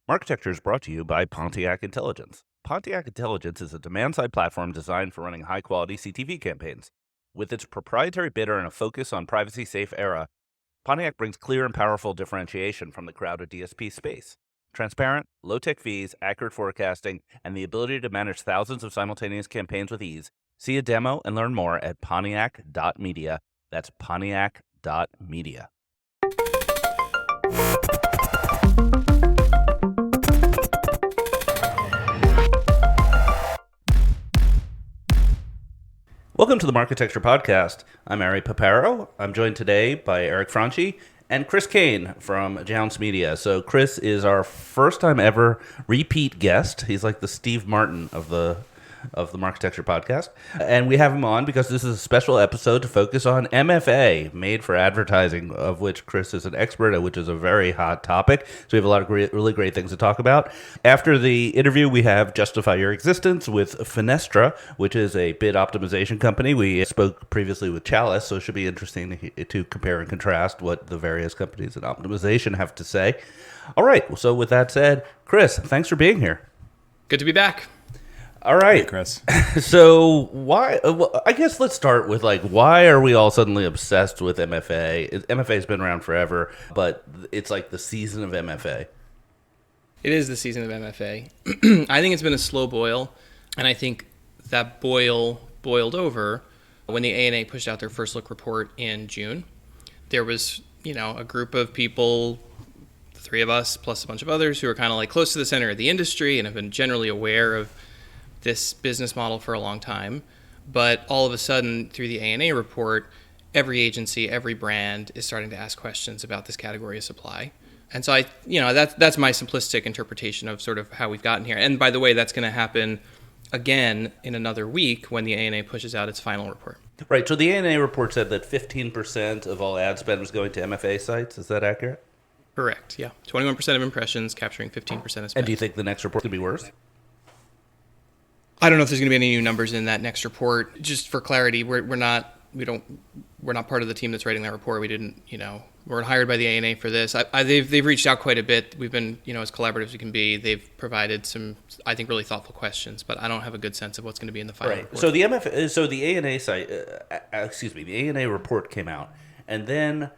Marketecture is brought to you by Pontiac Intelligence. Pontiac Intelligence is a demand-side platform designed for running high-quality CTV campaigns. With its proprietary bidder and a focus on privacy-safe era, Pontiac brings clear and powerful differentiation from the crowded DSP space. Transparent, low-tech fees, accurate forecasting, and the ability to manage thousands of simultaneous campaigns with ease. See a demo and learn more at pontiac.media. That's pontiac.media. Welcome to the Marketecture Podcast. I'm Ari Paparo. I'm joined today by Eric Franchi and Chris Kane from Jounce Media. So Chris is our first time ever repeat guest. He's like the Steve Martin of the Marketecture Podcast. And we have him on because this is a special episode to focus on MFA, made for advertising, of which Chris is an expert, which is a very hot topic. So we have a lot of really great things to talk about. After the interview, we have Justify Your Existence with Fenestra, which is a bid optimization company. We spoke previously with Chalice, so it should be interesting to compare and contrast what the various companies in optimization have to say. All right, so with that said, Chris, thanks for being here. Good to be back. All right, hey, Chris. So why? I guess let's start with why are we all suddenly obsessed with MFA? MFA's been around forever, but it's like the season of MFA. It is the season of MFA. I think it's been a slow boil, and I think that boiled over when the ANA pushed out their first look report in June. There was, a group of people, the three of us plus a bunch of others, who are kind of like close to the center of the industry and have been generally aware of this business model for a long time. But all of a sudden, through the ANA report, every agency, every brand is starting to ask questions about this category of supply. And so that's my simplistic interpretation of sort of how we've gotten here. And by the way, that's going to happen again in another week when the ANA pushes out its final report. Right. So the ANA report said that 15% of all ad spend was going to MFA sites. Is that accurate? Correct. Yeah. 21% of impressions capturing 15% of spend. And do you think the next report could be worse? I don't know if there's going to be any new numbers in that next report. Just for clarity, we're not part of the team that's writing that report. We didn't, we're hired by the ANA for this. They've reached out quite a bit. We've been, as collaborative as we can be. They've provided some, I think, really thoughtful questions, but I don't have a good sense of what's going to be in the final report. So the the ANA report came out, and then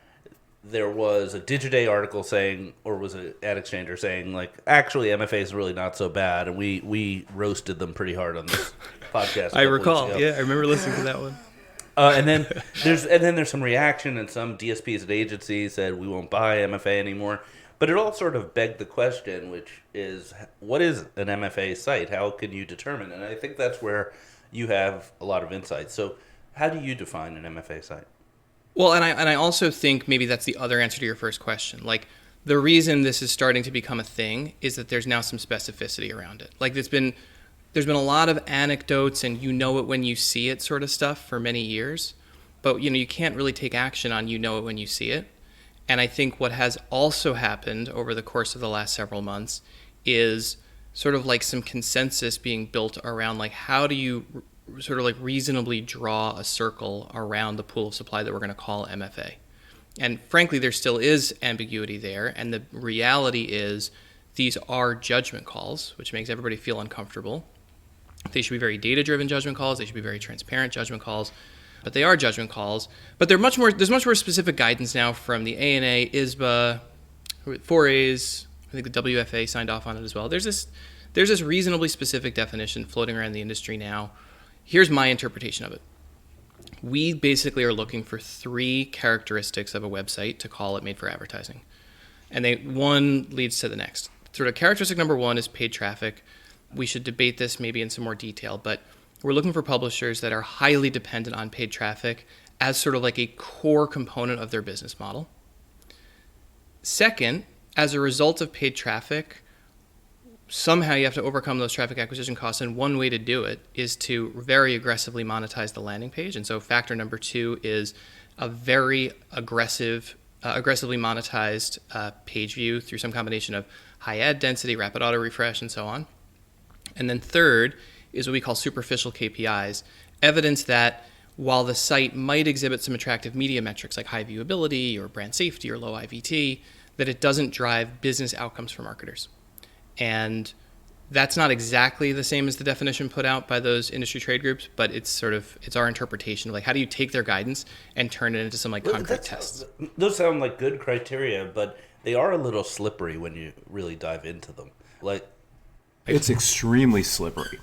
there was a Digiday article saying, or was it Ad Exchanger saying, actually MFA is really not so bad, and we roasted them pretty hard on this podcast. I recall. Yeah, I remember listening to that one. And then there's some reaction, and some DSPs and agencies said we won't buy MFA anymore. But it all sort of begged the question, which is, what is an MFA site? How can you determine? And I think that's where you have a lot of insights. So how do you define an MFA site? Well, and I also think maybe that's the other answer to your first question. The reason this is starting to become a thing is that there's now some specificity around it. There's been a lot of anecdotes and it when you see it sort of stuff for many years, but you can't really take action on it when you see it. And I think what has also happened over the course of the last several months is sort of some consensus being built around how do you sort of reasonably draw a circle around the pool of supply that we're going to call MFA. And frankly, there still is ambiguity there. And the reality is these are judgment calls, which makes everybody feel uncomfortable. They should be very data-driven judgment calls. They should be very transparent judgment calls. But they are judgment calls. But there's much more specific guidance now from the ANA, ISBA, 4As. I think the WFA signed off on it as well. There's this reasonably specific definition floating around the industry now. Here's my interpretation of it. We basically are looking for three characteristics of a website to call it made for advertising. And one leads to the next. Sort of characteristic number one is paid traffic. We should debate this maybe in some more detail, but we're looking for publishers that are highly dependent on paid traffic as sort of a core component of their business model. Second, as a result of paid traffic, somehow you have to overcome those traffic acquisition costs, and one way to do it is to very aggressively monetize the landing page. And so factor number two is a very aggressively monetized page view through some combination of high ad density, rapid auto refresh, and so on. And then third is what we call superficial KPIs, evidence that while the site might exhibit some attractive media metrics like high viewability or brand safety or low IVT, that it doesn't drive business outcomes for marketers. And that's not exactly the same as the definition put out by those industry trade groups, but it's our interpretation of like how do you take their guidance and turn it into some like concrete tests. Those sound like good criteria, but they are a little slippery when you really dive into them. Like, it's extremely slippery.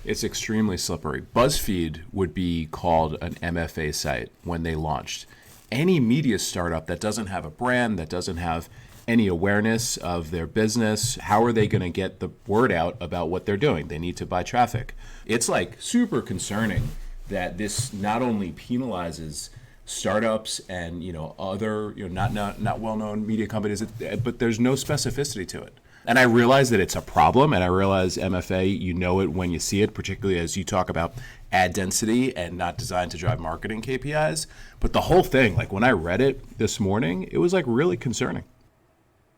It's extremely slippery. BuzzFeed would be called an MFA site when they launched. Any media startup that doesn't have a brand, that doesn't have any awareness of their business, how are they going to get the word out about what they're doing? They need to buy traffic. It's like super concerning that this not only penalizes startups and other not well-known media companies, but there's no specificity to it. And I realize that it's a problem, and I realize MFA, you know it when you see it, particularly as you talk about ad density and not designed to drive marketing KPIs. But the whole thing, like when I read it this morning, it was like really concerning.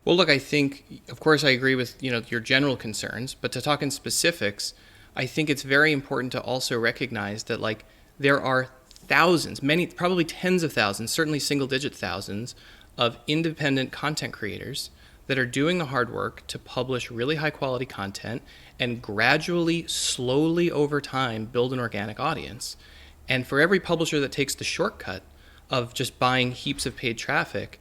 Well, look, I think, of course, I agree with your general concerns, but to talk in specifics, I think it's very important to also recognize that like there are thousands, many, probably tens of thousands, certainly single-digit thousands of independent content creators that are doing the hard work to publish really high-quality content and gradually, slowly over time build an organic audience. And for every publisher that takes the shortcut of just buying heaps of paid traffic,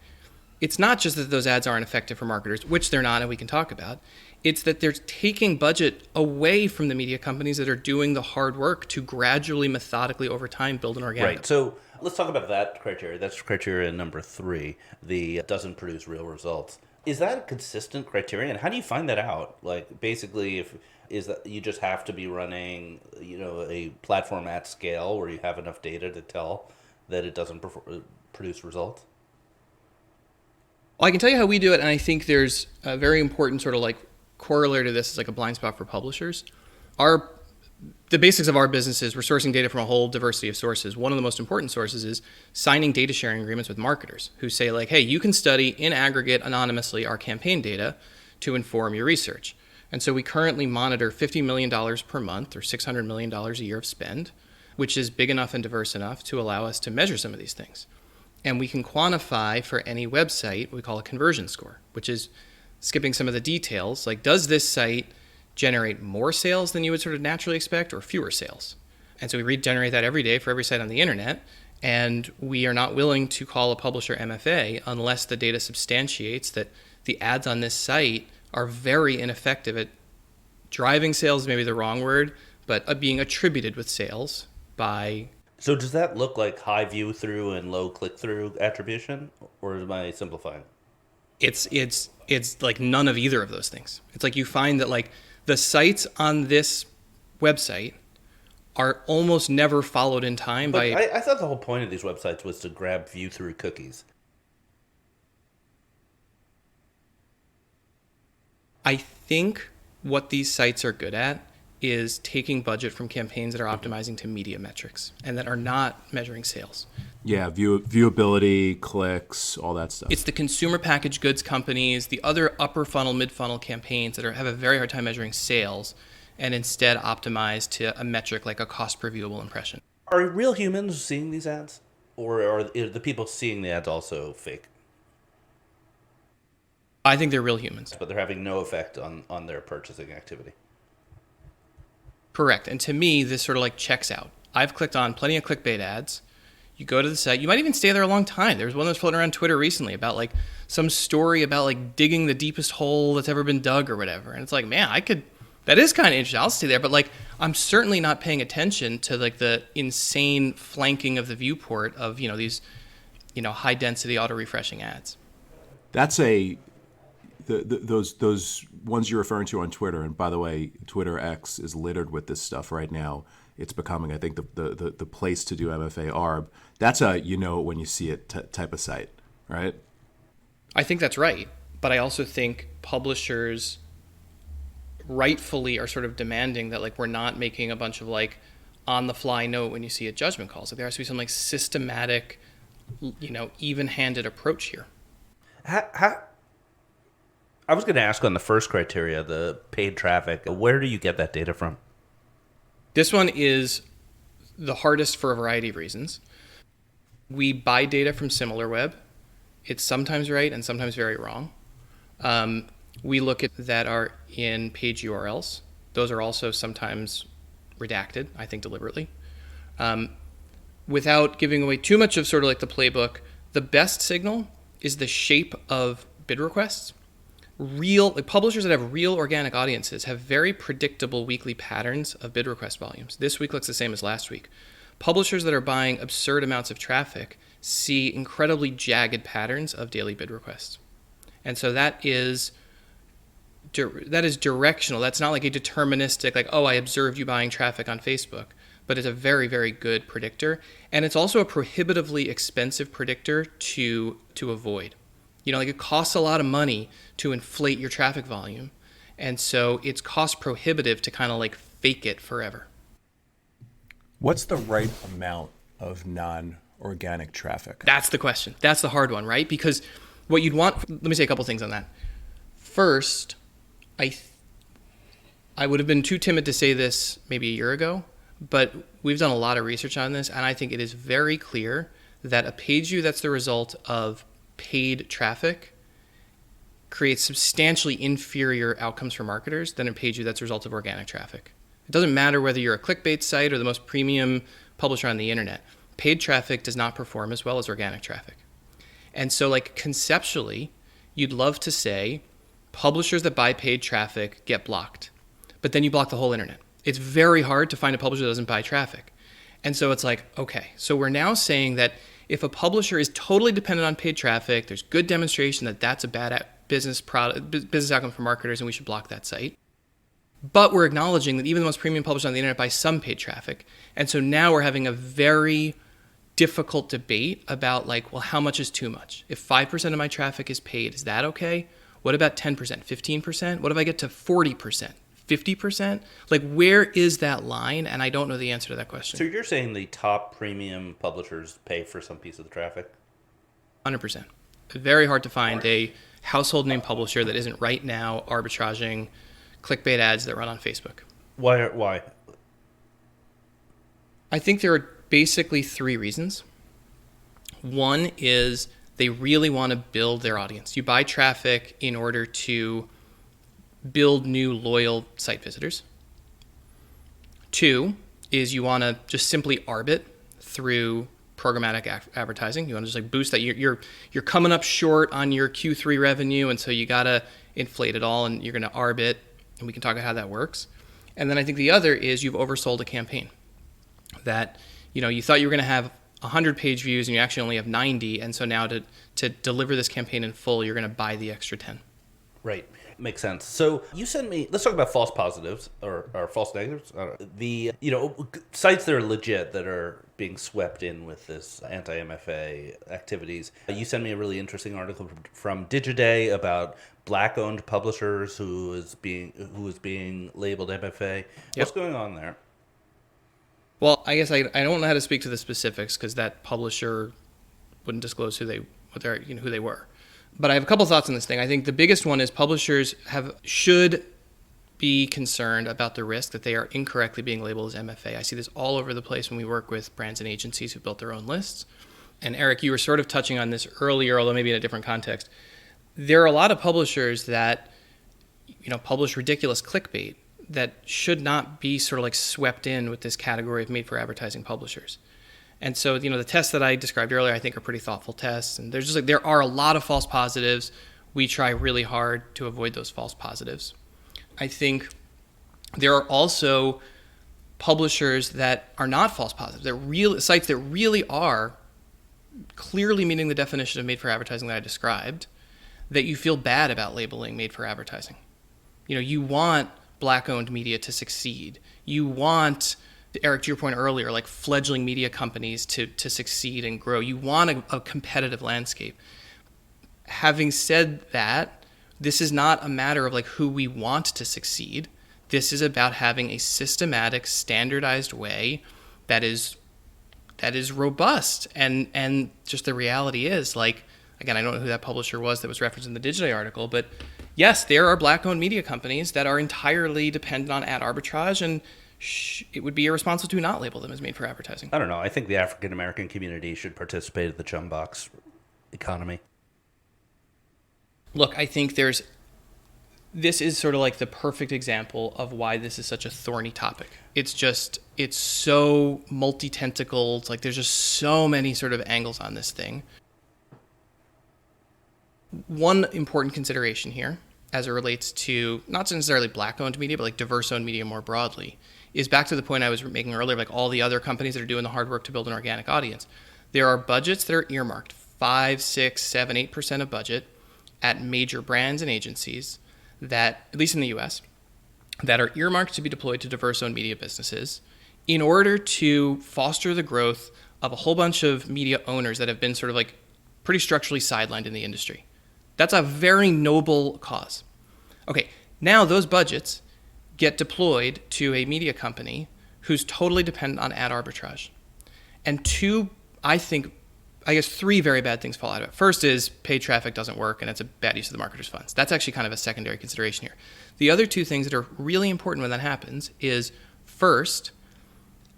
it's not just that those ads aren't effective for marketers, which they're not, and we can talk about. It's that they're taking budget away from the media companies that are doing the hard work to gradually, methodically, over time, build an organic. Right. So let's talk about that criteria. That's criteria number 3, the doesn't produce real results. Is that a consistent criterion? How do you find that out? Like, basically, is that you just have to be running, a platform at scale where you have enough data to tell that it doesn't produce results? Well, I can tell you how we do it, and I think there's a very important sort of like corollary to this is like a blind spot for publishers. The basics of our business is we're sourcing data from a whole diversity of sources. One of the most important sources is signing data sharing agreements with marketers who say like, hey, you can study in aggregate anonymously our campaign data to inform your research. And so we currently monitor $50 million per month or $600 million a year of spend, which is big enough and diverse enough to allow us to measure some of these things. And we can quantify for any website what we call a conversion score, which is skipping some of the details. Like, does this site generate more sales than you would sort of naturally expect or fewer sales? And so we regenerate that every day for every site on the internet. And we are not willing to call a publisher MFA unless the data substantiates that the ads on this site are very ineffective at driving sales, maybe the wrong word, but being attributed with sales by... So does that look like high view through and low click through attribution, or am I simplifying? It's like none of either of those things. It's like you find that like the sites on this website are almost never followed in time by... I thought the whole point of these websites was to grab view through cookies. I think what these sites are good at is taking budget from campaigns that are optimizing to media metrics and that are not measuring sales. Yeah, viewability, clicks, all that stuff. It's the consumer packaged goods companies, the other upper funnel, mid funnel campaigns that have a very hard time measuring sales and instead optimize to a metric like a cost per viewable impression. Are real humans seeing these ads? Or are the people seeing the ads also fake? I think they're real humans. But they're having no effect on their purchasing activity. Correct. And to me, this sort of like checks out. I've clicked on plenty of clickbait ads. You go to the site. You might even stay there a long time. There was one that was floating around Twitter recently about like some story about like digging the deepest hole that's ever been dug or whatever. And it's like, man, that is kind of interesting. I'll stay there. But like, I'm certainly not paying attention to like the insane flanking of the viewport of, these, high density auto refreshing ads. That's those ones you're referring to on Twitter, and by the way, Twitter X is littered with this stuff right now. It's becoming, I think, the place to do MFA ARB. That's a when you see it type of site, right? I think that's right, but I also think publishers rightfully are sort of demanding that like we're not making a bunch of like on the fly note when you see it judgment calls. Like there has to be some like systematic, even-handed approach here. I was going to ask on the first criteria, the paid traffic, where do you get that data from? This one is the hardest for a variety of reasons. We buy data from SimilarWeb. It's sometimes right and sometimes very wrong. We look at that are in page URLs. Those are also sometimes redacted, I think deliberately. Without giving away too much of sort of like the playbook, the best signal is the shape of bid requests. Publishers that have real organic audiences have very predictable weekly patterns of bid request volumes. This week looks the same as last week. Publishers that are buying absurd amounts of traffic see incredibly jagged patterns of daily bid requests. And so that is directional. That's not like a deterministic, like, oh, I observed you buying traffic on Facebook, but it's a very, very good predictor. And it's also a prohibitively expensive predictor to avoid. Like it costs a lot of money to inflate your traffic volume. And so it's cost prohibitive to kind of like fake it forever. What's the right amount of non-organic traffic? That's the question. That's the hard one, right? Because what you'd want, let me say a couple things on that. First, I would have been too timid to say this maybe a year ago, but we've done a lot of research on this, and I think it is very clear that a page view that's the result of paid traffic creates substantially inferior outcomes for marketers than a page view that's the result of organic traffic. It doesn't matter whether you're a clickbait site or the most premium publisher on the internet. Paid traffic does not perform as well as organic traffic. And so like conceptually, you'd love to say publishers that buy paid traffic get blocked, but then you block the whole internet. It's very hard to find a publisher that doesn't buy traffic. And so it's like, okay, so we're now saying that if a publisher is totally dependent on paid traffic, there's good demonstration that that's a bad business outcome for marketers and we should block that site. But we're acknowledging that even the most premium publishers on the internet buy some paid traffic. And so now we're having a very difficult debate about like, well, how much is too much? If 5% of my traffic is paid, is that okay? What about 10%, 15%? What if I get to 40%, 50%? Like, where is that line? And I don't know the answer to that question. So you're saying the top premium publishers pay for some piece of the traffic? 100%. Very hard to find a household name publisher that isn't right now arbitraging clickbait ads that run on Facebook. Why? I think there are basically three reasons. One is they really want to build their audience. You buy traffic in order to build new loyal site visitors. Two is you want to just simply arb it through programmatic advertising. You want to just like boost that. You're coming up short on your Q3 revenue, and so you got to inflate it all, and you're going to arb it, and we can talk about how that works. And then I think the other is you've oversold a campaign. That you thought you were going to have 100 page views, and you actually only have 90, and so now to deliver this campaign in full, you're going to buy the extra 10. Right. Makes sense. So you sent me, let's talk about false positives or false negatives. The, sites that are legit that are being swept in with this anti-MFA activities. You sent me a really interesting article from Digiday about black-owned publishers who is being labeled MFA. Yep. What's going on there? Well, I guess I don't know how to speak to the specifics because that publisher wouldn't disclose who they were. But I have a couple thoughts on this thing. I think the biggest one is publishers should be concerned about the risk that they are incorrectly being labeled as MFA. I see this all over the place when we work with brands and agencies who built their own lists. And Eric, you were sort of touching on this earlier, although maybe in a different context. There are a lot of publishers that, publish ridiculous clickbait that should not be sort of like swept in with this category of made for advertising publishers. And so, the tests that I described earlier, I think are pretty thoughtful tests. And there's just there are a lot of false positives. We try really hard to avoid those false positives. I think there are also publishers that are not false positives. They're real sites that really are clearly meeting the definition of made for advertising that I described, that you feel bad about labeling made for advertising. You want black-owned media to succeed. You want, Eric, to your point earlier, like fledgling media companies to succeed and grow. You want a competitive landscape. Having said that, this is not a matter of like who we want to succeed. This is about having a systematic, standardized way that is robust. And just the reality is, like, again, I don't know who that publisher was that was referenced in the Digiday article, but yes, there are black-owned media companies that are entirely dependent on ad arbitrage, and it would be irresponsible to not label them as made for advertising. I don't know. I think the African-American community should participate in the chum box economy. Look, I think there's this is sort of like the perfect example of why this is such a thorny topic. It's so multi-tentacled. It's like there's just so many sort of angles on this thing. One important consideration here, as it relates to not necessarily black-owned media, but like diverse-owned media more broadly, is back to the point I was making earlier, like all the other companies that are doing the hard work to build an organic audience. There are budgets that are earmarked, 5, 6, 7, 8% of budget at major brands and agencies that, at least in the US, that are earmarked to be deployed to diverse-owned media businesses in order to foster the growth of a whole bunch of media owners that have been sort of like pretty structurally sidelined in the industry. That's a very noble cause. Okay, now those budgets get deployed to a media company who's totally dependent on ad arbitrage. And I guess three very bad things fall out of it. First is paid traffic doesn't work and it's a bad use of the marketer's funds. That's actually kind of a secondary consideration here. The other two things that are really important when that happens is, first,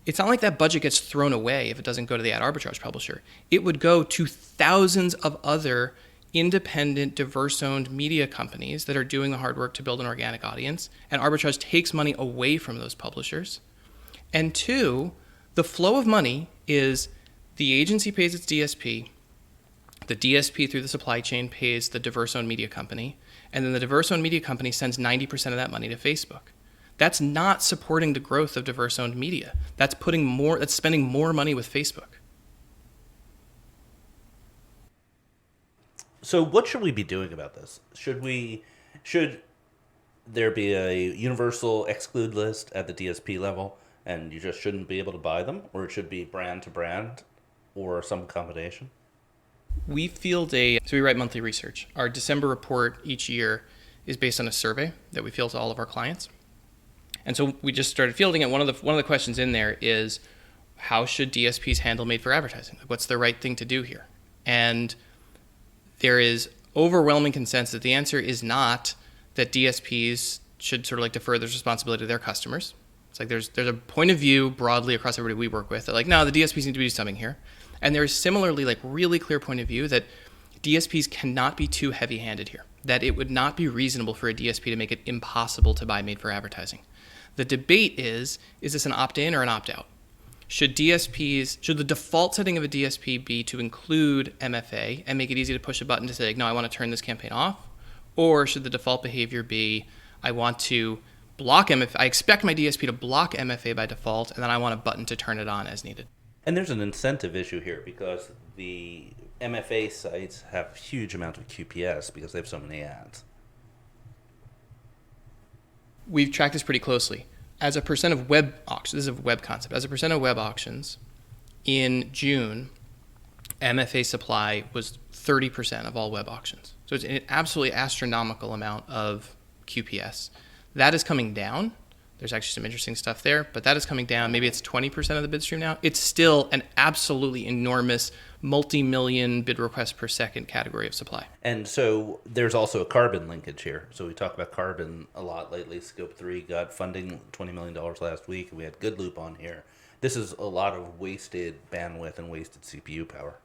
it's not like that budget gets thrown away if it doesn't go to the ad arbitrage publisher. It would go to thousands of other independent, diverse-owned media companies that are doing the hard work to build an organic audience, and arbitrage takes money away from those publishers. And two, the flow of money is the agency pays its DSP, the DSP through the supply chain pays the diverse-owned media company, and then the diverse-owned media company sends 90% of that money to Facebook. That's not supporting the growth of diverse-owned media. That's spending more money with Facebook. So what should we be doing about this? Should there be a universal exclude list at the DSP level and you just shouldn't be able to buy them? Or it should be brand to brand or some combination? We write monthly research. Our December report each year is based on a survey that we field to all of our clients. And so we just started fielding it. One of the questions in there is, how should DSPs handle made for advertising? Like, what's the right thing to do here? And there is overwhelming consensus that the answer is not that DSPs should sort of like defer this responsibility to their customers. It's like there's a point of view broadly across everybody we work with that like, no, the DSPs need to do something here. And there is similarly like really clear point of view that DSPs cannot be too heavy-handed here, that it would not be reasonable for a DSP to make it impossible to buy made for advertising. The debate is this an opt-in or an opt-out? Should the default setting of a DSP be to include MFA and make it easy to push a button to say, like, no, I want to turn this campaign off? Or should the default behavior be, I want to block MFA, I expect my DSP to block MFA by default, and then I want a button to turn it on as needed? And there's an incentive issue here because the MFA sites have a huge amount of QPS because they have so many ads. We've tracked this pretty closely. As a percent of web auctions, this is a web concept, as a percent of web auctions, in June, MFA supply was 30% of all web auctions. So it's an absolutely astronomical amount of QPS. That is coming down. There's actually some interesting stuff there, but that is coming down. Maybe it's 20% of the bid stream now. It's still an absolutely enormous multi-million bid requests per second category of supply. And so there's also a carbon linkage here. So we talk about carbon a lot lately. Scope 3 got funding, $20 million last week. We had Good Loop on here. This is a lot of wasted bandwidth and wasted CPU power.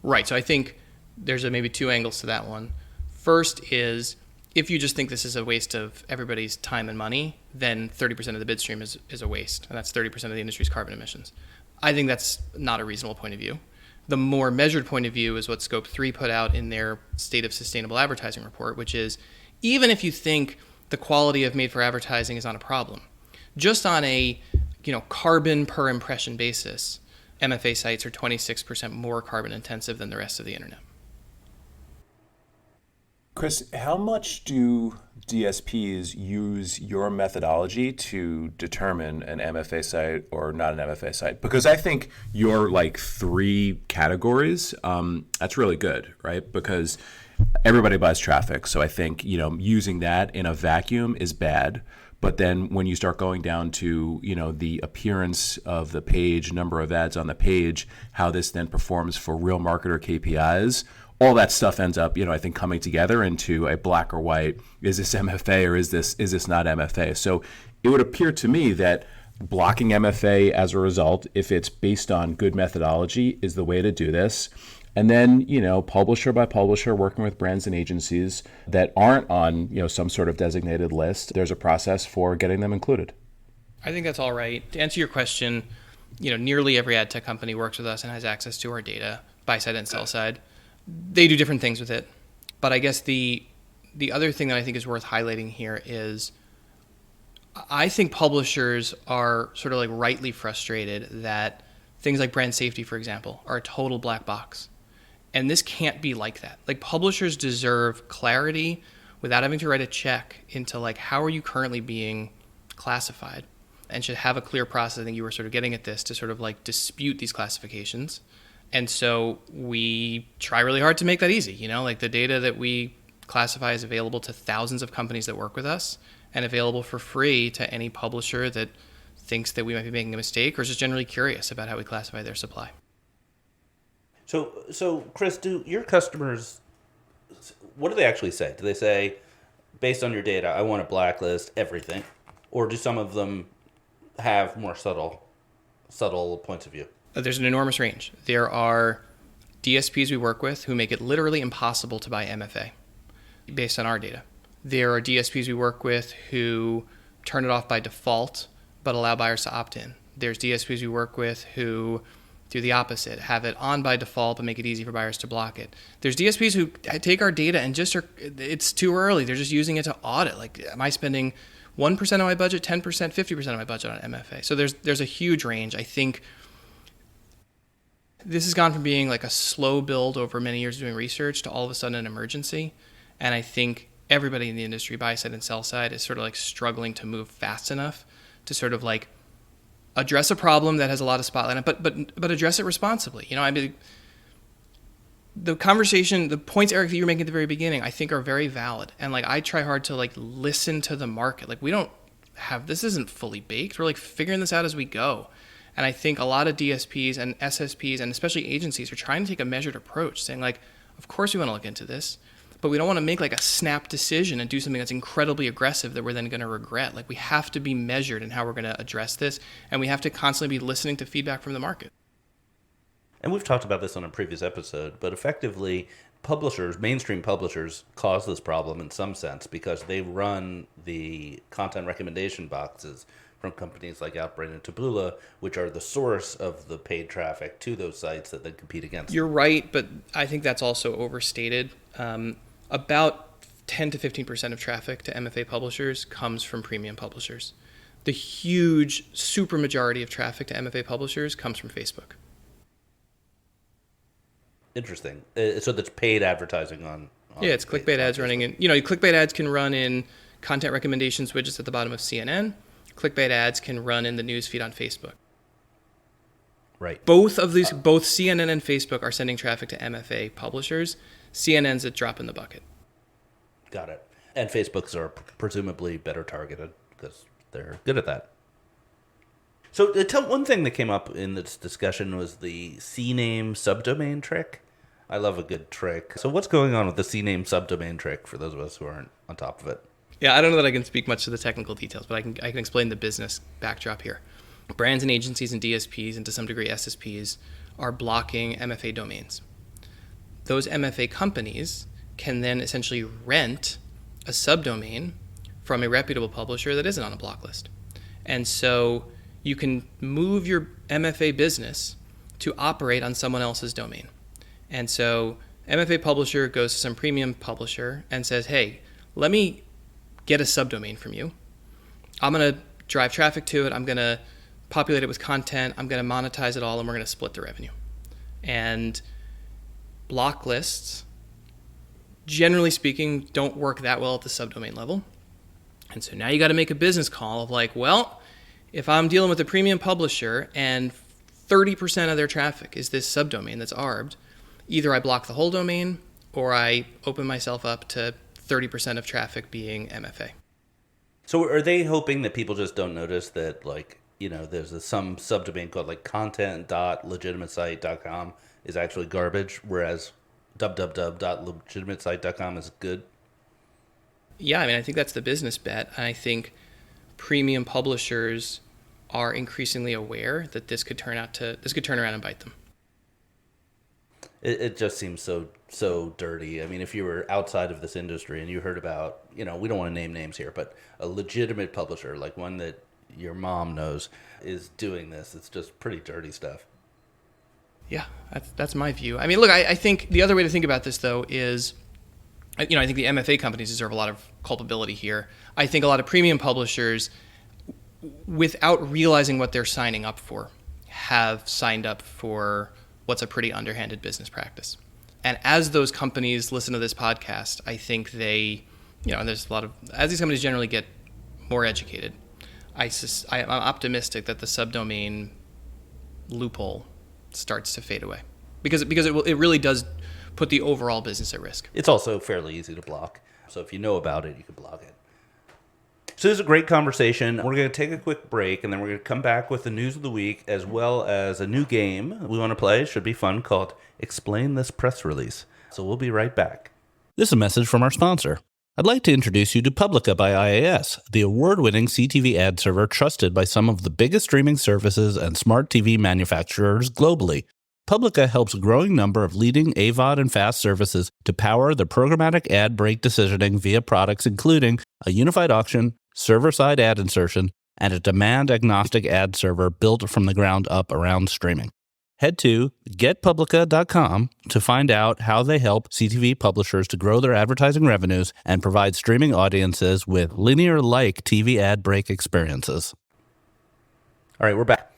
Right. So I think there's maybe two angles to that one. First is, if you just think this is a waste of everybody's time and money, then 30% of the bid stream is a waste, and that's 30% of the industry's carbon emissions. I think that's not a reasonable point of view. The more measured point of view is what Scope 3 put out in their State of Sustainable Advertising report, which is, even if you think the quality of made for advertising is not a problem, just on a carbon per impression basis, MFA sites are 26% more carbon intensive than the rest of the internet. Chris, how much do DSPs use your methodology to determine an MFA site or not an MFA site? Because I think your like 3 categories, that's really good, right? Because everybody buys traffic. So I think, using that in a vacuum is bad. But then when you start going down to, the appearance of the page, number of ads on the page, how this then performs for real marketer KPIs, all that stuff ends up, I think, coming together into a black or white, is this MFA or is this not MFA? So it would appear to me that blocking MFA as a result, if it's based on good methodology, is the way to do this. And then, publisher by publisher, working with brands and agencies that aren't on, some sort of designated list, there's a process for getting them included. I think that's all right. To answer your question, nearly every ad tech company works with us and has access to our data, buy side and sell side. They do different things with it. But I guess the other thing that I think is worth highlighting here is I think publishers are sort of like rightly frustrated that things like brand safety, for example, are a total black box. And this can't be like that. Like, publishers deserve clarity without having to write a check into like, how are you currently being classified, and should have a clear process. I think you were sort of getting at this, to sort of like dispute these classifications. And so we try really hard to make that easy. Like, the data that we classify is available to thousands of companies that work with us, and available for free to any publisher that thinks that we might be making a mistake or is just generally curious about how we classify their supply. So Chris, do your customers, what do they actually say? Do they say, based on your data, I want to blacklist everything? Or do some of them have more subtle points of view? There's an enormous range. There are DSPs we work with who make it literally impossible to buy MFA based on our data. There are DSPs we work with who turn it off by default but allow buyers to opt in. There's DSPs we work with who do the opposite, have it on by default but make it easy for buyers to block it. There's DSPs who take our data and it's too early. They're just using it to audit. Like, am I spending 1% of my budget, 10%, 50% of my budget on MFA? So there's a huge range. I think this has gone from being like a slow build over many years doing research to all of a sudden an emergency. And I think everybody in the industry, buy side and sell side, is sort of like struggling to move fast enough to sort of like address a problem that has a lot of spotlight on it, but address it responsibly. The conversation, the points, Eric, that you were making at the very beginning, I think are very valid. And like, I try hard to like listen to the market. Like, this isn't fully baked. We're like figuring this out as we go. And I think a lot of DSPs and SSPs and especially agencies are trying to take a measured approach, saying like, of course we want to look into this, but we don't want to make like a snap decision and do something that's incredibly aggressive that we're then going to regret. Like, we have to be measured in how we're going to address this, and we have to constantly be listening to feedback from the market. And we've talked about this on a previous episode, but effectively, mainstream publishers, cause this problem in some sense because they run the content recommendation boxes from companies like Outbrain and Taboola, which are the source of the paid traffic to those sites that they compete against. You're right, but I think that's also overstated. About 10 to 15% of traffic to MFA publishers comes from premium publishers. The huge super majority of traffic to MFA publishers comes from Facebook. Interesting. So that's paid advertising on yeah, it's clickbait ads running in. Clickbait ads can run in content recommendations widgets at the bottom of CNN. Clickbait ads can run in the newsfeed on Facebook. Right. Both CNN and Facebook are sending traffic to MFA publishers. CNN's a drop in the bucket. Got it. And Facebook's are presumably better targeted because they're good at that. So one thing that came up in this discussion was the CNAME subdomain trick. I love a good trick. So what's going on with the CNAME subdomain trick for those of us who aren't on top of it? Yeah, I don't know that I can speak much to the technical details, but I can explain the business backdrop here. Brands and agencies and DSPs, and to some degree SSPs, are blocking MFA domains. Those MFA companies can then essentially rent a subdomain from a reputable publisher that isn't on a block list. And so you can move your MFA business to operate on someone else's domain. And so MFA publisher goes to some premium publisher and says, hey, let me get a subdomain from you. I'm going to drive traffic to it. I'm going to populate it with content. I'm going to monetize it all, and we're going to split the revenue. And block lists, generally speaking, don't work that well at the subdomain level. And so now you got to make a business call of like, well, if I'm dealing with a premium publisher and 30% of their traffic is this subdomain that's arbed, either I block the whole domain or I open myself up to 30% of traffic being MFA. So are they hoping that people just don't notice that, like, there's some subdomain called like content.legitimatesite.com is actually garbage, whereas www.legitimatesite.com is good? Yeah, I think that's the business bet. I think premium publishers are increasingly aware that this could turn around and bite them. It just seems so dirty. I mean, if you were outside of this industry and you heard about, we don't want to name names here, but a legitimate publisher, like one that your mom knows, is doing this, it's just pretty dirty stuff. Yeah, that's my view. I mean, look, I think the other way to think about this, though, is, I think the MFA companies deserve a lot of culpability here. I think a lot of premium publishers, without realizing what they're signing up for, have signed up for what's a pretty underhanded business practice. And as those companies listen to this podcast, I think they, there's a lot of, as these companies generally get more educated, I'm optimistic that the subdomain loophole starts to fade away because it really does put the overall business at risk. It's also fairly easy to block. So if you know about it, you can block it. So this is a great conversation. We're going to take a quick break, and then we're going to come back with the news of the week, as well as a new game we want to play. It should be fun, called Explain This Press Release. So we'll be right back. This is a message from our sponsor. I'd like to introduce you to Publica by IAS, the award-winning CTV ad server trusted by some of the biggest streaming services and smart TV manufacturers globally. Publica helps a growing number of leading AVOD and FAST services to power the programmatic ad break decisioning via products including a unified auction, server-side ad insertion, and a demand-agnostic ad server built from the ground up around streaming. Head to getpublica.com to find out how they help CTV publishers to grow their advertising revenues and provide streaming audiences with linear-like TV ad break experiences. All right, we're back.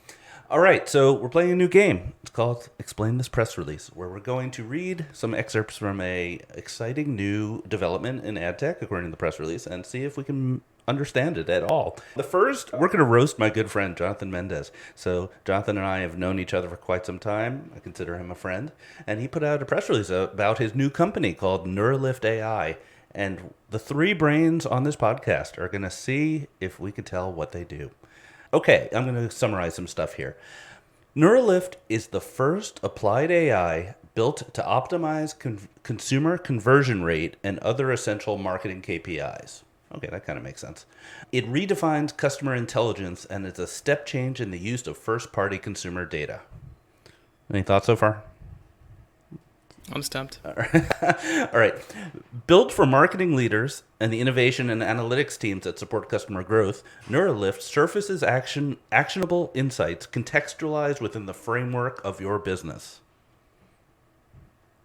All right, so we're playing a new game. It's called Explain This Press Release, where we're going to read some excerpts from a exciting new development in ad tech, according to the press release, and see if we can understand it at all. The first, we're going to roast my good friend, Jonathan Mendez. So Jonathan and I have known each other for quite some time. I consider him a friend. And he put out a press release about his new company called Neuralift AI. And the three brains on this podcast are going to see if we can tell what they do. Okay, I'm going to summarize some stuff here. Neuralift is the first applied AI built to optimize consumer conversion rate and other essential marketing KPIs. Okay, that kind of makes sense. It redefines customer intelligence and is a step change in the use of first-party consumer data. Any thoughts so far? I'm stumped. All right. Built for marketing leaders and the innovation and analytics teams that support customer growth, Neuralift surfaces actionable insights contextualized within the framework of your business.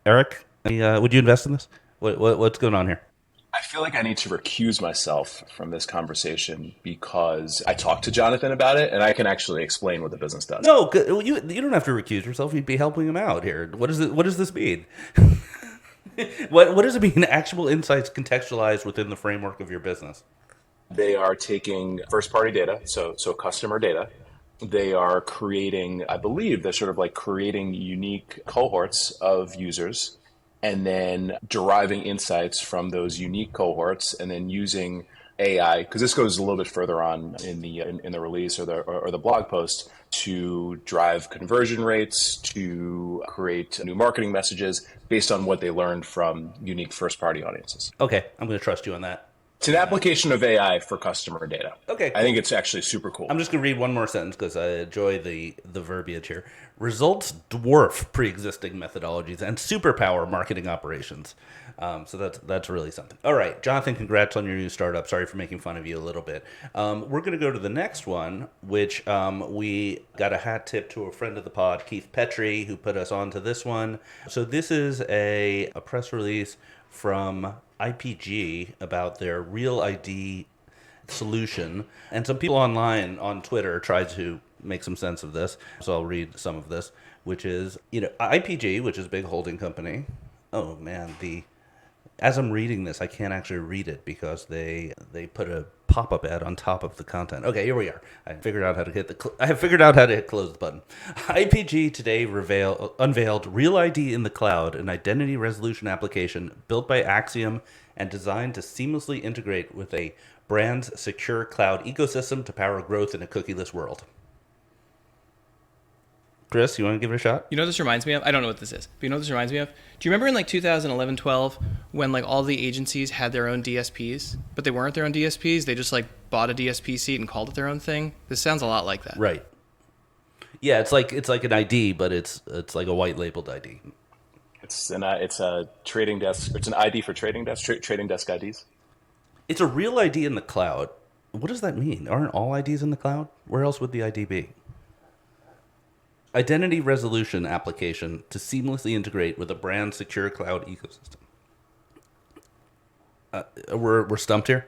Eric, would you invest in this? What's going on here? I feel like I need to recuse myself from this conversation because I talked to Jonathan about it, and I can actually explain what the business does. No, you don't have to recuse yourself. You'd be helping him out here. What does this mean? What does it mean? Actual insights contextualized within the framework of your business. They are taking first-party data, so customer data. They are creating, I believe, they're sort of like creating unique cohorts of users, and then deriving insights from those unique cohorts, and then using AI, because this goes a little bit further on in the release or the blog post, to drive conversion rates, to create new marketing messages based on what they learned from unique first-party audiences. Okay, I'm going to trust you on that. It's an application of AI for customer data. Okay, cool. I think it's actually super cool. I'm just going to read one more sentence because I enjoy the verbiage here. Results dwarf pre-existing methodologies and superpower marketing operations. So that's really something. All right, Jonathan, congrats on your new startup. Sorry for making fun of you a little bit. We're going to go to the next one, which we got a hat tip to a friend of the pod, Keith Petrie, who put us onto this one. So this is a press release from IPG about their Real ID solution. And some people online on Twitter tried to make some sense of this. So I'll read some of this, which is, IPG, which is a big holding company. Oh man, as I'm reading this, I can't actually read it because they put a pop-up ad on top of the content. Okay, here we are. I have figured out how to hit close the button. IPG today unveiled Real ID in the Cloud, an identity resolution application built by Axiom and designed to seamlessly integrate with a brand's secure cloud ecosystem to power growth in a cookieless world. Chris, you want to give it a shot? You know what this reminds me of? I don't know what this is, but you know what this reminds me of? Do you remember in 2011, 12, when all the agencies had their own DSPs, but they weren't their own DSPs? They just bought a DSP seat and called it their own thing? This sounds a lot like that. Right. Yeah, it's like an ID, but it's like a white labeled ID. It's a trading desk. It's an ID for trading desk. Trading desk IDs. It's a real ID in the cloud. What does that mean? Aren't all IDs in the cloud? Where else would the ID be? Identity resolution application to seamlessly integrate with a brand secure cloud ecosystem. We're stumped here.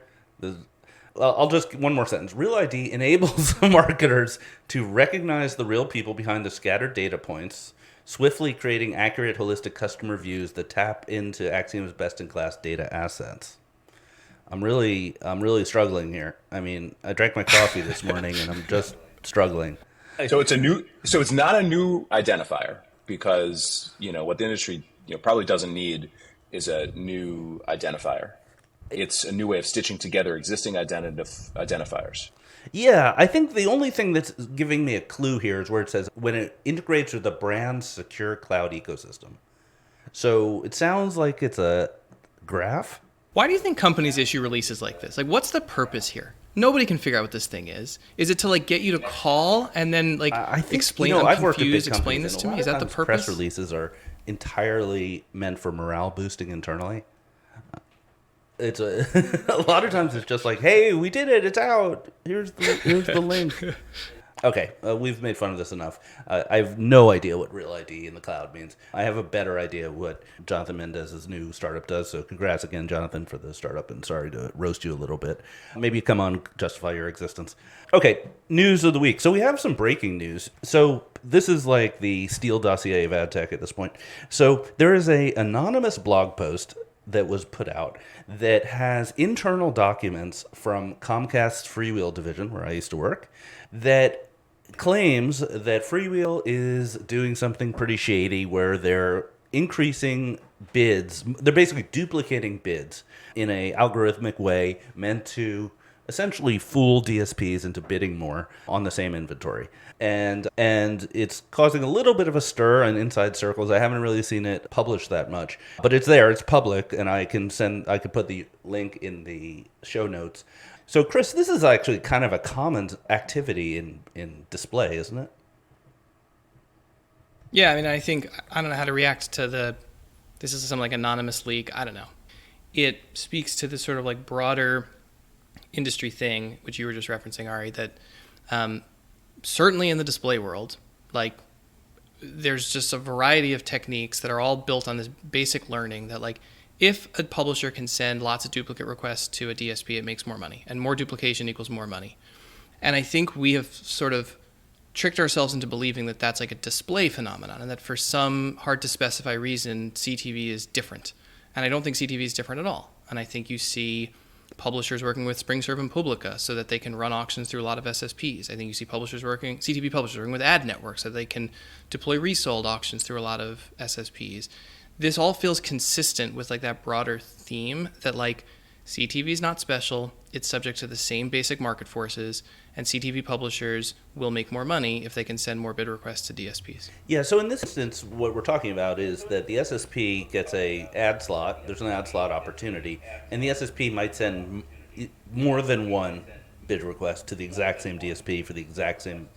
I'll just one more sentence. Real ID enables marketers to recognize the real people behind the scattered data points, swiftly creating accurate, holistic customer views that tap into Axiom's best-in-class data assets. I'm really struggling here. I mean, I drank my coffee this morning and I'm just struggling. So it's not a new identifier, because what the industry probably doesn't need is a new identifier. It's a new way of stitching together existing identifiers. Yeah, I think the only thing that's giving me a clue here is where it says when it integrates with the brand secure cloud ecosystem. So it sounds like it's a graph. Why do you think companies issue releases like this? Like, what's the purpose here? Nobody can figure out what this thing is. Is it to get you to call and then I think, explain? I've worked at big companies, explain this to me. Is that the purpose? Press releases are entirely meant for morale boosting internally. It's a lot of times it's just like, hey, we did it. It's out. Here's the link. Okay, we've made fun of this enough. I have no idea what real ID in the cloud means. I have a better idea what Jonathan Mendez's new startup does. So congrats again, Jonathan, for the startup, and sorry to roast you a little bit. Maybe come on, justify your existence. Okay, news of the week. So we have some breaking news. So this is like the Steele dossier of ad tech at this point. So there is a anonymous blog post that was put out that has internal documents from Comcast's Freewheel division, where I used to work, that claims that Freewheel is doing something pretty shady where they're increasing bids. They're basically duplicating bids in a algorithmic way meant to essentially fool DSPs into bidding more on the same inventory. And it's causing a little bit of a stir in inside circles. I haven't really seen it published that much, but it's there, it's public, and I could put the link in the show notes. So Chris, this is actually kind of a common activity in display, isn't it? Yeah, I mean, I don't know how to react to this is some anonymous leak. I don't know. It speaks to this sort of broader industry thing, which you were just referencing, Ari, that certainly in the display world, there's just a variety of techniques that are all built on this basic learning that if a publisher can send lots of duplicate requests to a DSP, it makes more money, and more duplication equals more money. And I think we have sort of tricked ourselves into believing that that's a display phenomenon, and that for some hard to specify reason, CTV is different. And I don't think CTV is different at all. And I think you see publishers working with SpringServe and Publica so that they can run auctions through a lot of SSPs. I think you see CTV publishers working with ad networks so they can deploy resold auctions through a lot of SSPs. This all feels consistent with that broader theme that CTV is not special. It's subject to the same basic market forces, and CTV publishers will make more money if they can send more bid requests to DSPs. Yeah, so in this instance, what we're talking about is that the SSP gets a ad slot. There's an ad slot opportunity, and the SSP might send more than one bid request to the exact same DSP for the exact same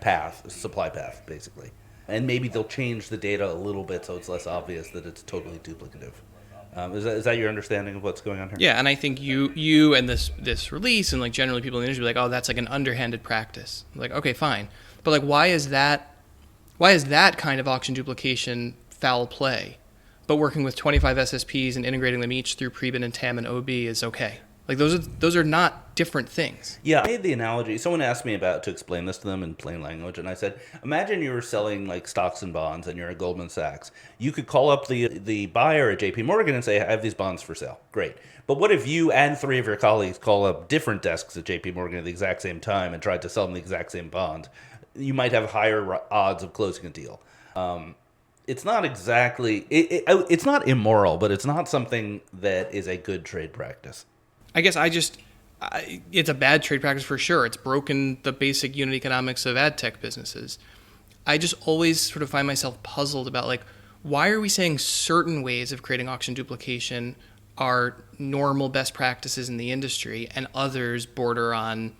path, supply path, basically. And maybe they'll change the data a little bit so it's less obvious that it's totally duplicative. Is that your understanding of what's going on here? Yeah, and I think you and this release and generally people in the industry oh, that's an underhanded practice. Okay, fine. But why is that kind of auction duplication foul play? But working with 25 SSPs and integrating them each through Prebid and TAM and OB is okay. Those are not different things. Yeah, I made the analogy. Someone asked me to explain this to them in plain language, and I said, imagine you were selling stocks and bonds, and you're at Goldman Sachs. You could call up the buyer at JP Morgan and say, I have these bonds for sale. Great. But what if you and three of your colleagues call up different desks at JP Morgan at the exact same time and tried to sell them the exact same bond? You might have higher odds of closing a deal. It's not exactly, it's not immoral, but it's not something that is a good trade practice. I guess it's a bad trade practice for sure. It's broken the basic unit economics of ad tech businesses. I just always sort of find myself puzzled about why are we saying certain ways of creating auction duplication are normal best practices in the industry and others border on,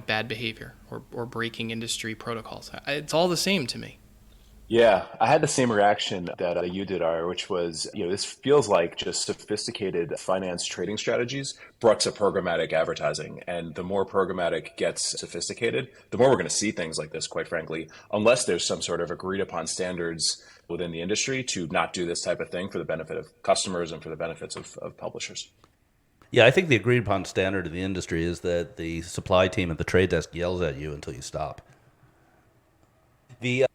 bad behavior or breaking industry protocols. It's all the same to me. Yeah, I had the same reaction that you did, Ara, which was, this feels like just sophisticated finance trading strategies brought to programmatic advertising. And the more programmatic gets sophisticated, the more we're going to see things like this, quite frankly, unless there's some sort of agreed upon standards within the industry to not do this type of thing for the benefit of customers and for the benefits of publishers. Yeah, I think the agreed upon standard in the industry is that the supply team at the trade desk yells at you until you stop. The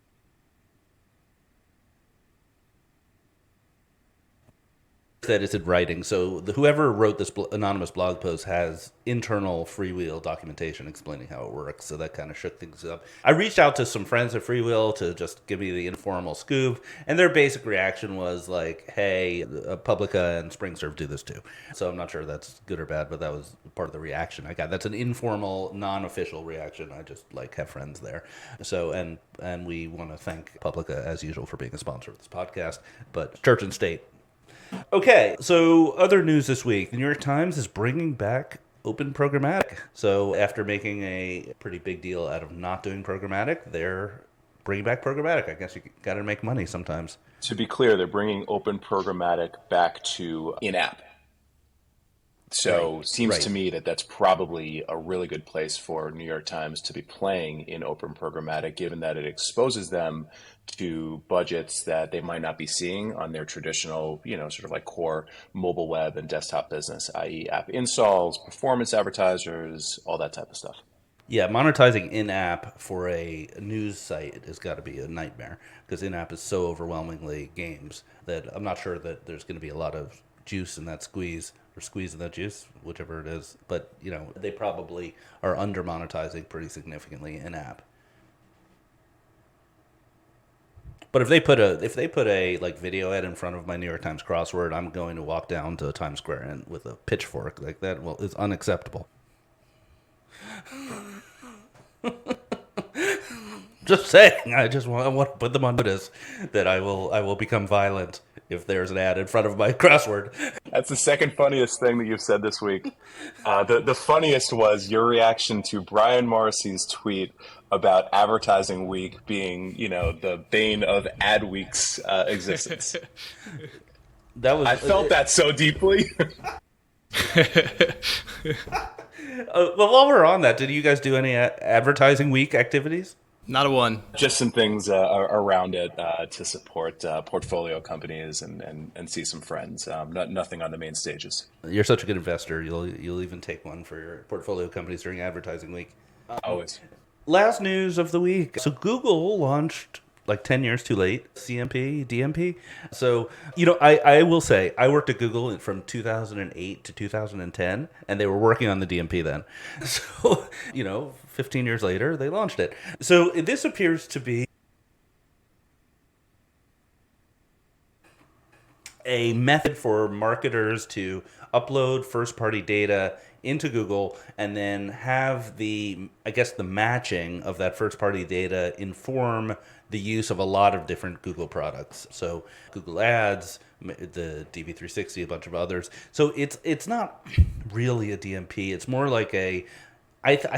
that is in writing. So whoever wrote this anonymous blog post has internal Freewheel documentation explaining how it works. So that kind of shook things up. I reached out to some friends at Freewheel to just give me the informal scoop, and their basic reaction was like, "Hey, Publica and SpringServe do this too." So I'm not sure that's good or bad, but that was part of the reaction I got. That's an informal, non-official reaction. I just have friends there. So and we want to thank Publica as usual for being a sponsor of this podcast, but church and state. Okay, so other news this week. The New York Times is bringing back open programmatic. So after making a pretty big deal out of not doing programmatic, they're bringing back programmatic. I guess you got to make money sometimes. To be clear, they're bringing open programmatic back to in-app. So seems to me that that's probably a really good place for New York Times to be playing in open programmatic, given that it exposes them to budgets that they might not be seeing on their traditional, sort of like core mobile web and desktop business, i.e. app installs, performance advertisers, all that type of stuff. Yeah, monetizing in-app for a news site has got to be a nightmare because in-app is so overwhelmingly games that I'm not sure that there's going to be a lot of juice in that squeeze or squeeze in that juice, whichever it is. But, they probably are under monetizing pretty significantly in-app. But if they put a like video ad in front of my New York Times crossword, I'm going to walk down to Times Square and with a pitchfork like that. Well, it's unacceptable. Just saying. I want to put them on notice that I will become violent if there's an ad in front of my crossword. That's the second funniest thing that you've said this week. The funniest was your reaction to Brian Morrissey's tweet about Advertising Week being, the bane of Ad Week's existence. I felt that so deeply. Well, while we're on that, did you guys do any Advertising Week activities? Not a one. Just some things around it to support portfolio companies and see some friends. Nothing on the main stages. You're such a good investor. You'll even take one for your portfolio companies during Advertising Week. Always. Last news of the week. So Google launched, like 10 years too late, CMP, DMP. So, I will say, I worked at Google from 2008 to 2010, and they were working on the DMP then. So, 15 years later, they launched it. So this appears to be a method for marketers to upload first-party data into Google and then have the matching of that first-party data inform the use of a lot of different Google products. So Google Ads, the DV360, a bunch of others. So it's not really a DMP. It's more like I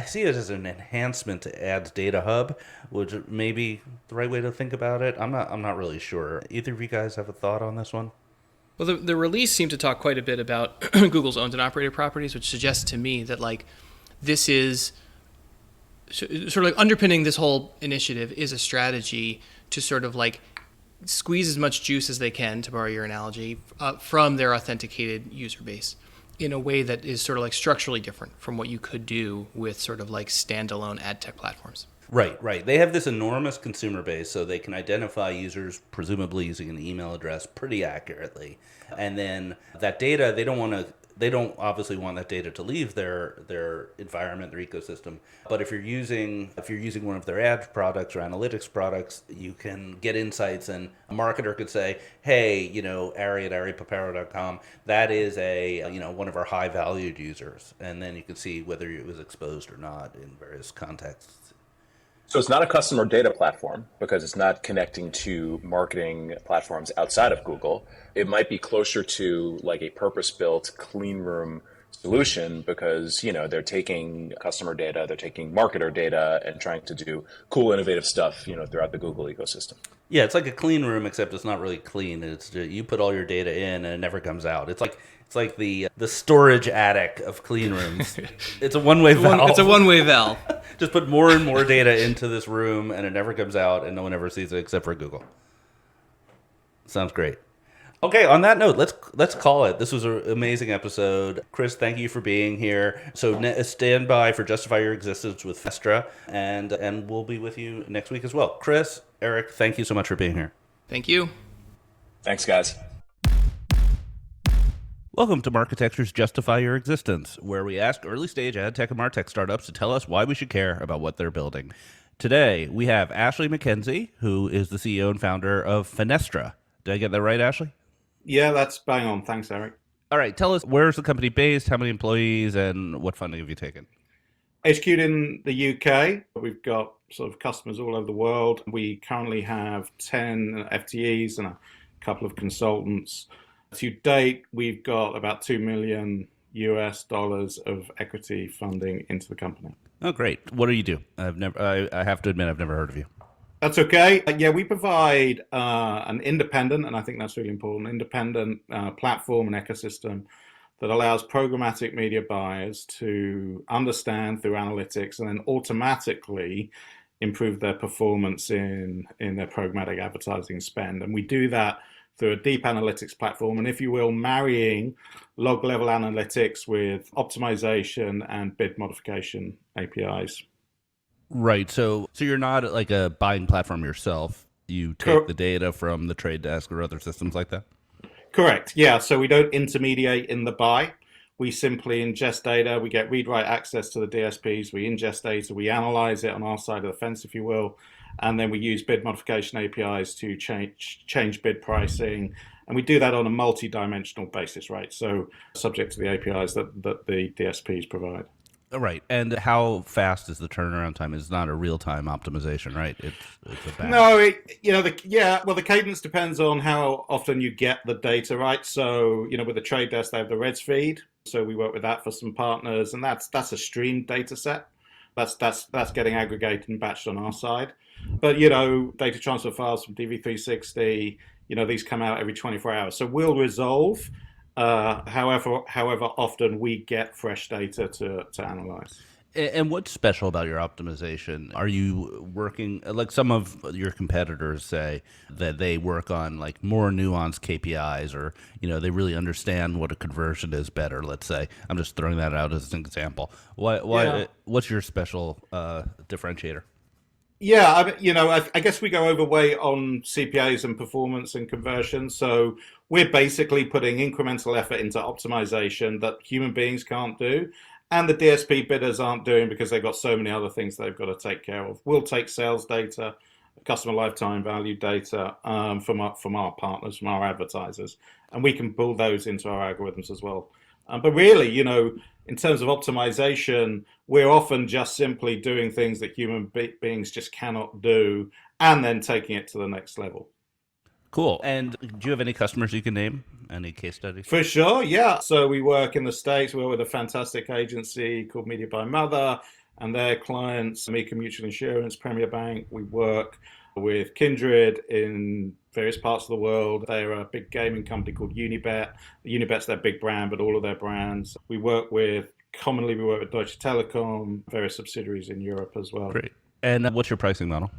see it as an enhancement to Ads Data Hub, which may be the right way to think about it. I'm not really sure. Either of you guys have a thought on this one? Well, the release seemed to talk quite a bit about Google's owned and operated properties, which suggests to me that this is sort of underpinning this whole initiative is a strategy to sort of squeeze as much juice as they can, to borrow your analogy, from their authenticated user base in a way that is sort of structurally different from what you could do with sort of standalone ad tech platforms. Right. They have this enormous consumer base, so they can identify users, presumably using an email address, pretty accurately. And then that data, they don't obviously want that data to leave their environment, their ecosystem. But if you're using one of their ad products or analytics products, you can get insights, and a marketer could say, hey, Ari at aripaparo.com, that is one of our high valued users. And then you can see whether it was exposed or not in various contexts. So it's not a customer data platform because it's not connecting to marketing platforms outside of Google. It might be closer to a purpose-built clean room solution because, they're taking customer data, they're taking marketer data and trying to do cool, innovative stuff, throughout the Google ecosystem. Yeah, it's like a clean room, except it's not really clean. It's you put all your data in, and it never comes out. It's like the storage attic of clean rooms. It's a one-way valve. It's a one-way valve. Just put more and more data into this room, and it never comes out, and no one ever sees it except for Google. Sounds great. Okay, on that note, let's call it. This was an amazing episode. Chris, thank you for being here. So stand by for Justify Your Existence with Fenestra, and we'll be with you next week as well. Chris, Eric, thank you so much for being here. Thank you. Thanks, guys. Welcome to Marketecture's Justify Your Existence, where we ask early-stage ad tech and martech startups to tell us why we should care about what they're building. Today, we have Ashley McKenzie, who is the CEO and founder of Fenestra. Did I get that right, Ashley? Yeah, that's bang on. Thanks, Eric. All right, tell us, where's the company based, how many employees, and what funding have you taken? HQ'd in the UK. We've got sort of customers all over the world. We currently have 10 FTEs and a couple of consultants. To date, we've got about $2 million of equity funding into the company. Oh, great. What do you do? I have to admit, I've never heard of you. That's okay. Yeah, we provide an independent, and I think that's really important, independent platform and ecosystem that allows programmatic media buyers to understand through analytics and then automatically improve their performance in their programmatic advertising spend. And we do that through a deep analytics platform, and if you will, marrying log-level analytics with optimization and bid modification APIs. Right. So you're not like a buying platform yourself. You take the data from the trade desk or other systems like that? Correct. Yeah. So we don't intermediate in the buy. We simply ingest data. We get read-write access to the DSPs. We ingest data. We analyze it on our side of the fence, if you will. And then we use bid modification APIs to change bid pricing. And we do that on a multi-dimensional basis, right? So subject to the APIs that the DSPs provide. Right. And how fast is the turnaround time? It's not a real-time optimization, right? It's a batch. No, the cadence depends on how often you get the data, right? So, with the trade desk, they have the Reds feed. So we work with that for some partners, and that's a streamed data set. That's getting aggregated and batched on our side. But, data transfer files from DV360, these come out every 24 hours. So we'll resolve however often we get fresh data to analyze. And what's special about your optimization? Are you working, like some of your competitors say that they work on like more nuanced KPIs, or, they really understand what a conversion is better, let's say. I'm just throwing that out as an example. What's your special differentiator? Yeah, I guess we go overweight on CPAs and performance and conversion. So we're basically putting incremental effort into optimization that human beings can't do, and the DSP bidders aren't doing because they've got so many other things they've got to take care of. We'll take sales data, customer lifetime value data from our partners, from our advertisers, and we can pull those into our algorithms as well. But really, in terms of optimization, we're often just simply doing things that human beings just cannot do, and then taking it to the next level. Cool. And do you have any customers you can name? Any case studies? For sure, yeah. So we work in the States. We work with a fantastic agency called Media by Mother, and their clients, Amica Mutual Insurance, Premier Bank. We work with Kindred in various parts of the world. They're a big gaming company called Unibet. Unibet's their big brand, but all of their brands. We work with Deutsche Telekom, various subsidiaries in Europe as well. Great. And what's your pricing model?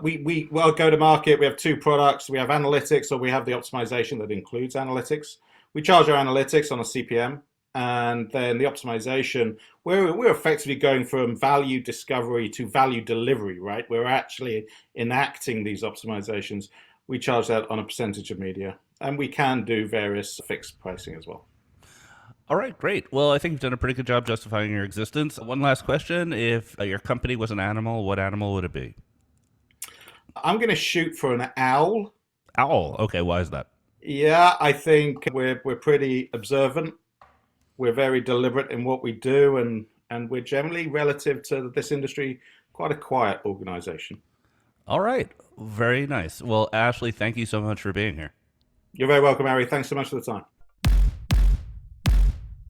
We go to market. We have two products. We have analytics, or we have the optimization that includes analytics. We charge our analytics on a CPM, and then the optimization, we're effectively going from value discovery to value delivery, right? We're actually enacting these optimizations. We charge that on a percentage of media, and we can do various fixed pricing as well. All right, great. Well, I think you've done a pretty good job justifying your existence. One last question. If your company was an animal, what animal would it be? I'm going to shoot for an owl. Owl. Okay, why is that? Yeah, I think we're pretty observant. We're very deliberate in what we do, and we're generally, relative to this industry, quite a quiet organization. All right. Very nice. Well, Ashley, thank you so much for being here. You're very welcome, Harry. Thanks so much for the time.